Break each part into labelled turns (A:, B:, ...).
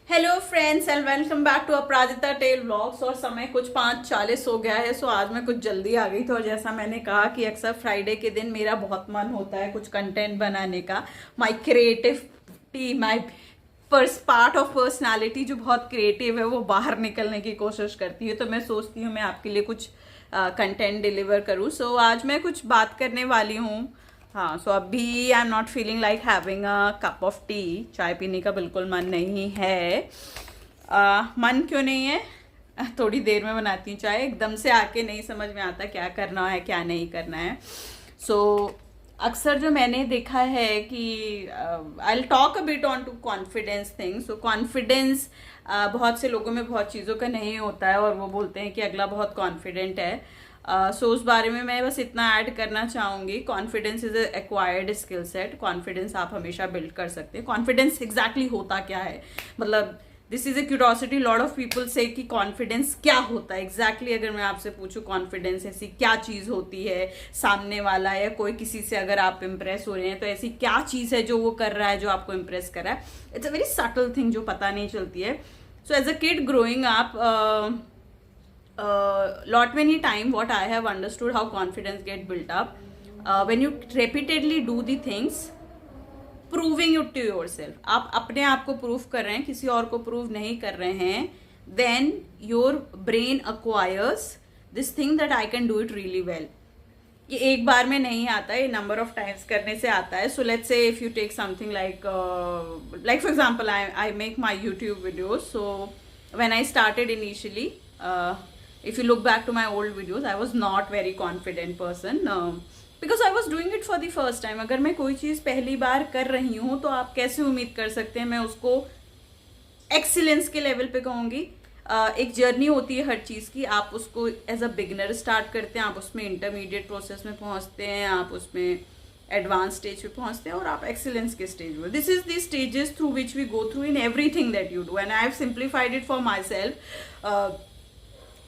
A: Hello friends and welcome back to Aparajita tale vlogs. और समय कुछ 5:40 हो गया है। सो आज मैं कुछ जल्दी आ गई थी और जैसा मैंने कहा कि अक्सर फ्राइडे के दिन मेरा बहुत मन होता है कुछ कंटेंट बनाने का। My creativity, my part of personality जो बहुत क्रिएटिव है वो बाहर निकलने की कोशिश करती है। तो मैं सोचती हूँ मैं आपके लिए कुछ कंटेंट डिलीवर करूँ। सो आज मैं कुछ बात करने वाली हूँ। हाँ, सो अभी I am not feeling like having a cup of T. चाय पीने का बिल्कुल मन नहीं है। मन क्यों नहीं है? थोड़ी देर में बनाती हूँ चाय। एकदम से आके नहीं समझ में आता क्या करना है क्या नहीं करना है। सो अक्सर जो मैंने देखा है कि I talk a bit on to confidence thing. So confidence बहुत से लोगों में बहुत चीज़ों का नहीं होता है और वो बोलते हैं कि अगला बहुत कॉन्फिडेंट है। सो उस बारे में मैं बस इतना ऐड करना चाहूँगी, confidence is acquired skill set. Confidence आप हमेशा बिल्ड कर सकते हैं। कॉन्फिडेंस एग्जैक्टली होता क्या है, मतलब this is a curiosity lot of people से कि कॉन्फिडेंस क्या होता है एग्जैक्टली। अगर मैं आपसे पूछूं कॉन्फिडेंस ऐसी क्या चीज़ होती है, सामने वाला या कोई किसी से अगर आप इम्प्रेस हो रहे हैं तो ऐसी क्या चीज़ है जो वो कर रहा है जो आपको इम्प्रेस कर रहा है। It's a very subtle thing जो पता नहीं चलती है। So as a kid growing up, lot many time what I have understood how confidence get built up when you repeatedly do the things proving it to yourself। आप अपने आप को prove कर रहे हैं, किसी और को प्रूव नहीं कर रहे हैं। then your brain acquires this thing that I can do it really well। ये एक बार में नहीं आता है, ये नंबर ऑफ टाइम्स करने से आता है। So let's say if you take something like for example I make my YouTube videos. So when I started initially, if you look back to my old videos, I was not very confident person because I was doing it for the first time। अगर मैं कोई चीज़ पहली बार कर रही हूँ तो आप कैसे उम्मीद कर सकते हैं मैं उसको एक्सीलेंस के लेवल पे कहूँगी। एक जर्नी होती है हर चीज़ की। आप उसको एज अ बिगनर स्टार्ट करते हैं, आप उसमें इंटरमीडिएट प्रोसेस में पहुँचते हैं, आप उसमें एडवांस स्टेज पे पहुँचते हैं और आप एक्सीलेंस के स्टेज में। This is the stages through which we go through in everything that you do and I have simplified it for myself.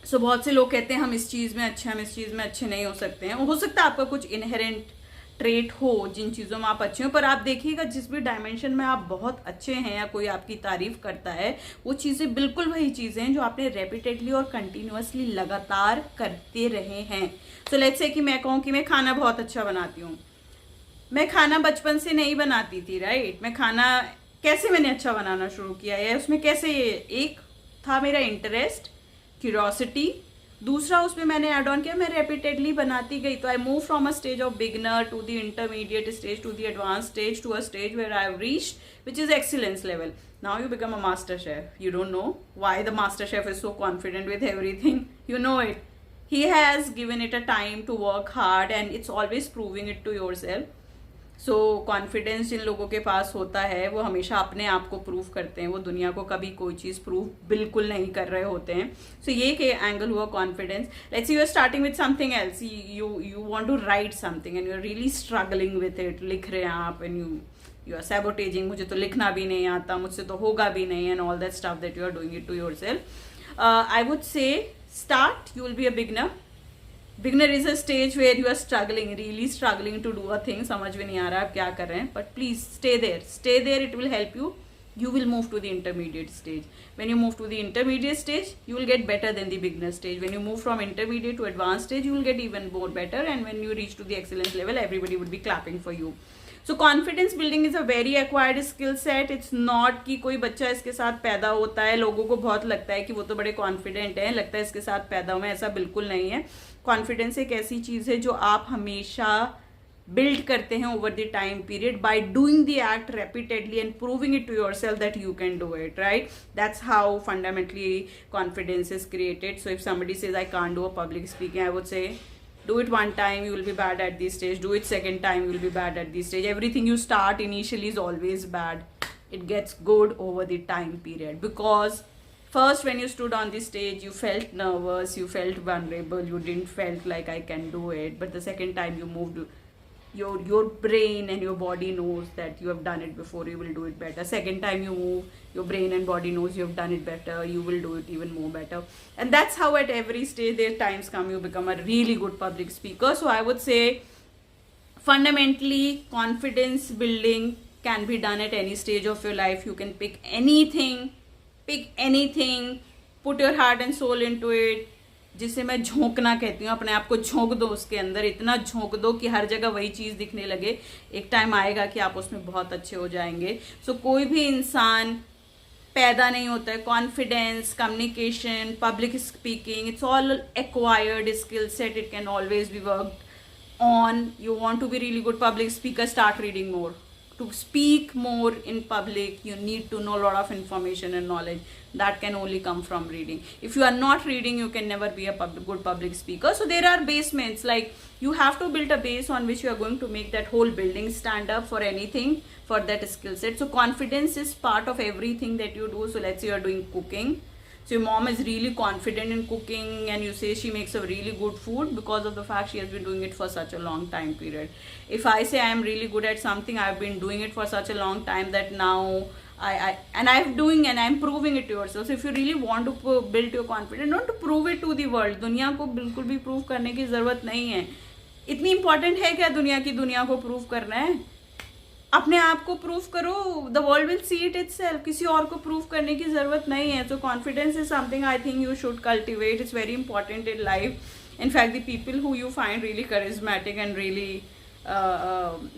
A: So बहुत से लोग कहते हैं हम इस चीज़ में अच्छे, हम इस चीज़ में अच्छे नहीं हो सकते हैं। हो सकता है आपका कुछ इनहेरेंट ट्रेट हो जिन चीज़ों में आप अच्छे हो, पर आप देखिएगा जिस भी डायमेंशन में आप बहुत अच्छे हैं या कोई आपकी तारीफ करता है वो चीज़ें बिल्कुल वही चीज़ें हैं जो आपने रेपिटेडली और कंटिन्यूसली लगातार करते रहे हैं। सो लेट्स से कि मैं कहूँ कि मैं खाना बहुत अच्छा बनाती हूँ। मैं खाना बचपन से नहीं बनाती थी, राइट। मैं खाना कैसे मैंने अच्छा बनाना शुरू किया है उसमें कैसे, एक था मेरा इंटरेस्ट, क्यूरोसिटी। दूसरा उसमें मैंने ऐड ऑन किया, मैं रेपिटेडली बनाती गई। तो I move from a stage of beginner to the intermediate stage to the advance stage to a stage where I have reached which is excellence level. Now you become a master chef. You don't know why the master chef is so confident with everything, you know it. he has given it a time to work hard and it's always proving it to yourself। So confidence जिन लोगों के पास होता है वो हमेशा अपने आप को प्रूव करते हैं, वो दुनिया को कभी कोई चीज़ प्रूव बिल्कुल नहीं कर रहे होते हैं। सो ये एक एंगल हुआ confidence. Let's you are starting with something else, you want to write something and you are really struggling with it. लिख रहे हैं आप एंड यू आर सैबोटेजिंग, मुझे तो लिखना भी नहीं आता, मुझसे तो होगा भी नहीं, and all that stuff that you are doing it to yourself. I would say start, you will be a beginner. Beginner is a stage where you are struggling, really struggling to do a thing. समझ में नहीं आ रहा आप क्या कर रहे हैं, but please stay there, it will help you. You will move to the intermediate stage. When you move to the intermediate stage, you will get better than the beginner stage. When you move from intermediate to advanced stage, you will get even more better. And when you reach to the excellence level, everybody would be clapping for you. So confidence building is a very acquired skill set. It's not कि कोई बच्चा इसके साथ पैदा होता है। लोगों को बहुत लगता है कि वो तो बड़े कॉन्फिडेंट हैं, लगता है इसके साथ पैदा हुए, ऐसा बिल्कुल नहीं है। कॉन्फिडेंस एक ऐसी चीज़ है जो आप हमेशा बिल्ड करते हैं over the time period by doing the act repeatedly and proving it to yourself that you can do it, right? That's how fundamentally confidence is created. So if somebody says I can't do a public speaking, I would say do it one time, you will be bad at this stage. Do it second time, you will be bad at this stage. Everything you start initially is always bad. It gets good over the time period because first when you stood on the stage you felt nervous, you felt vulnerable, you didn't felt like I can do it. But the second time you moved, your brain and your body knows that you have done it before, you will do it better. Second time you move, your brain and body knows you have done it better, you will do it even more better. And that's how at every stage there times come you become a really good public speaker. So I would say fundamentally confidence building can be done at any stage of your life. You can pick anything pick anything, put your heart and soul into it, जिसे मैं झोंकना कहती हूँ। अपने आप को झोंक दो उसके अंदर, इतना झोंक दो कि हर जगह वही चीज दिखने लगे। एक टाइम आएगा कि आप उसमें बहुत अच्छे हो जाएंगे। सो कोई भी इंसान पैदा नहीं होता है। Confidence, communication, public speaking, it's all acquired skill set, it can always be worked on. You want to be really good public speaker, start reading more. To speak more in public, you need to know a lot of information and knowledge that can only come from reading. If you are not reading, you can never be a good public speaker. So there are basements, like you have to build a base on which you are going to make that whole building stand up for anything, for that skill set. So confidence is part of everything that you do. So let's say you are doing cooking. So your mom is really confident in cooking and you say she makes a really good food because of the fact she has been doing it for such a long time period. If I say I am really good at something, I've been doing it for such a long time that now I'm doing and I'm proving it to yourself. So if you really want to build your confidence, not to prove it to the world. दुनिया को बिल्कुल भी prove करने की जरूरत नहीं है। इतनी इंपॉर्टेंट है क्या दुनिया को प्रूव करना है? अपने आप को प्रूव करो, the world will see it itself. किसी और को प्रूव करने की जरूरत नहीं है। सो confidence is something I think you should cultivate, it's very important in life. In fact, the people who you find really charismatic and really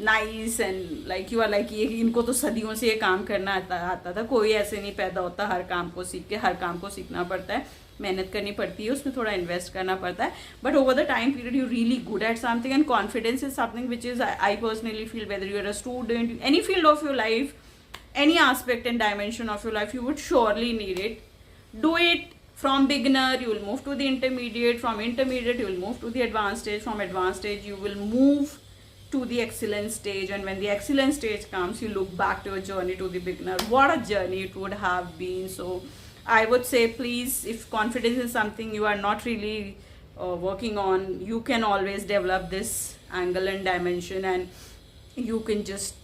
A: nice and like you are like ये इनको तो सदियों से ये काम करना आता था। कोई ऐसे नहीं पैदा होता, हर काम को सीख के, हर काम को सीखना पड़ता है, मेहनत करनी पड़ती है, उसमें थोड़ा इन्वेस्ट करना पड़ता है। But over the time period you really good at something and confidence is something which is I personally feel whether you are a student, any field of your life, any aspect and dimension of your life, you would surely need it. Do it from beginner, you will move to the intermediate, from intermediate you will move to the advanced stage, from advanced stage you will move to the excellent stage, and when the excellent stage comes you look back to your journey to the beginner. What a journey it would have been. So I would say, please, if confidence is something you are not really working on, you can always develop this angle and dimension, and you can just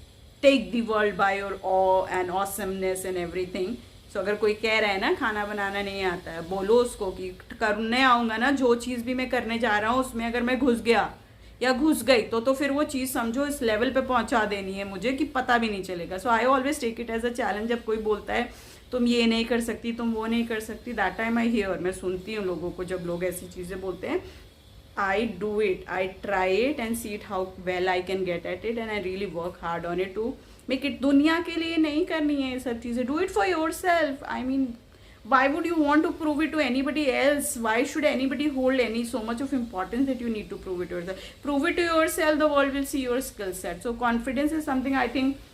A: take the world by your awe and awesomeness and everything. So अगर कोई कह रहा है ना खाना बनाना नहीं आता है, बोलो उसको कि करने आऊँगा ना, जो चीज़ भी मैं करने जा रहा हूँ उसमें अगर मैं घुस गया या घुस गई तो फिर वो चीज़ समझो इस लेवल पे पहुँचा देनी है मुझे कि पता भी नहीं चलेगा. So I always take it as a challenge. जब कोई बोलता है तुम ये नहीं कर सकती, तुम वो नहीं कर सकती, दैट टाइम आई हियर, मैं सुनती हूँ लोगों को जब लोग ऐसी चीज़ें बोलते हैं. I do it, I try it and see it how well I can get at it, and I really work hard on it to make it. दुनिया के लिए नहीं करनी है ये सब चीज़ें. Do it for yourself. I mean, why would you want to prove it to anybody else? Why should anybody hold any so much of importance that you need to prove it to yourself? Prove it to yourself, the world will see your skill set. So confidence is something I think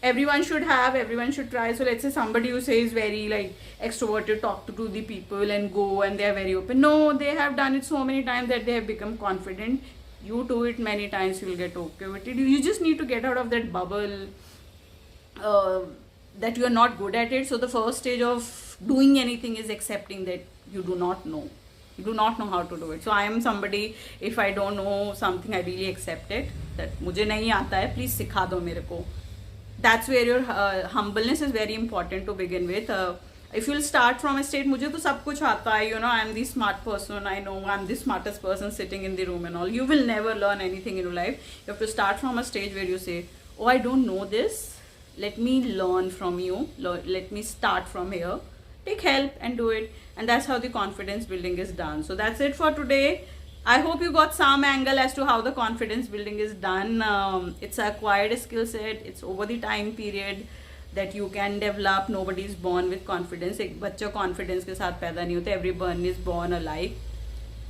A: everyone should have, everyone should try. So let's say somebody who says very like extroverted, talk to the people and go and they are very open. No, they have done it so many times that they have become confident. You do it many times, you will get okay with it. You just need to get out of that bubble that you are not good at it. So the first stage of doing anything is accepting that you do not know. You do not know how to do it. So I am somebody, if I don't know something, I really accept it. That मुझे नहीं आता है, please सिखा दो मेरे को. That's where your humbleness is very important to begin with. If you'll start from a state, मुझे तो सब कुछ आता है, you know, I'm the smart person, I know I'm the smartest person sitting in the room and all. You will never learn anything in your life. You have to start from a stage where you say, oh, I don't know this. Let me learn from you. Let me start from here. Take help and do it. And that's how the confidence building is done. So that's it for today. I hope you got some angle as to how the confidence building is done. It's acquired skill set. It's over the time period that you can develop. Nobody is born with confidence. एक बच्चा confidence के साथ पैदा नहीं होता. Everyone is born alike.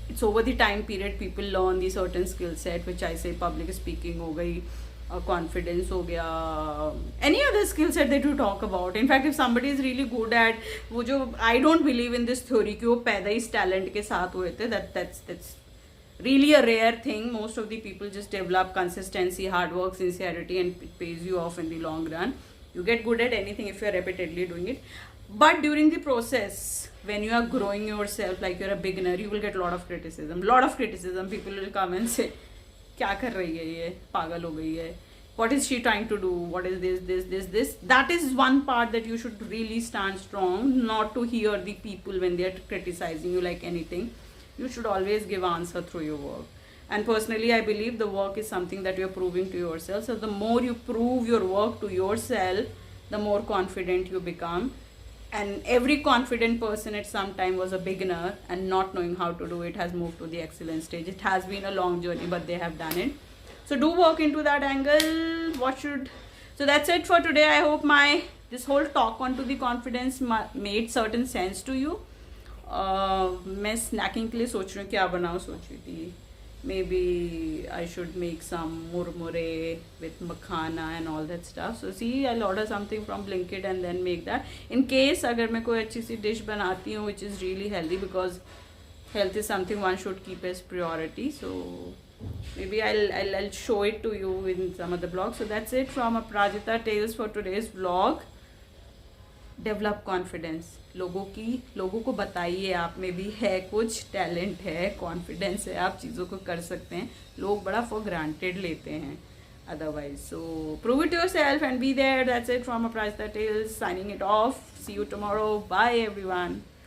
A: It's over the time period people learn the certain skill set, which I say public speaking हो गई, confidence हो गया, any other skill set that you talk about. In fact, if somebody is really good at वो जो, I don't believe in this theory कि वो पैदा इस talent के साथ हुए थे. That's really a rare thing. Most of the people just develop consistency, hard work, sincerity, and it pays you off in the long run. You get good at anything if you are repeatedly doing it. But during the process, when you are growing yourself, like you're a beginner, you will get a lot of criticism. People will come and say, क्या कर रही है ये, पागल हो गई है, what is she trying to do, what is this. That is one part that you should really stand strong, not to hear the people when they are criticizing you like anything. You should always give answer through your work. And personally, I believe the work is something that you're proving to yourself. So the more you prove your work to yourself, the more confident you become. and every confident person at some time was a beginner and not knowing how to do it has moved to the excellent stage. It has been a long journey, but they have done it. So do work into that angle. So that's it for today. I hope my this whole talk onto the confidence made certain sense to you. मैं snaking के लिए सोच रही हूँ क्या बनाऊँ, सोच रही थी maybe I should make some murmure with makhana and all that stuff. So see, I'll order something from Blinkit and then make that. In case अगर मैं कोई अच्छी सी dish बनाती हूँ which is really healthy, because health is something one should keep as priority. So maybe I'll show it to you in some other blog. So that's it from Aprajita Tales for today's vlog. Develop confidence. लोगों को बताइए आप में भी है कुछ talent है, confidence है, आप चीज़ों को कर सकते हैं. लोग बड़ा फॉर ग्रांटेड लेते हैं otherwise. So prove it yourself and be there. That's it from Aparajita tales, signing it off. See you tomorrow. Bye everyone.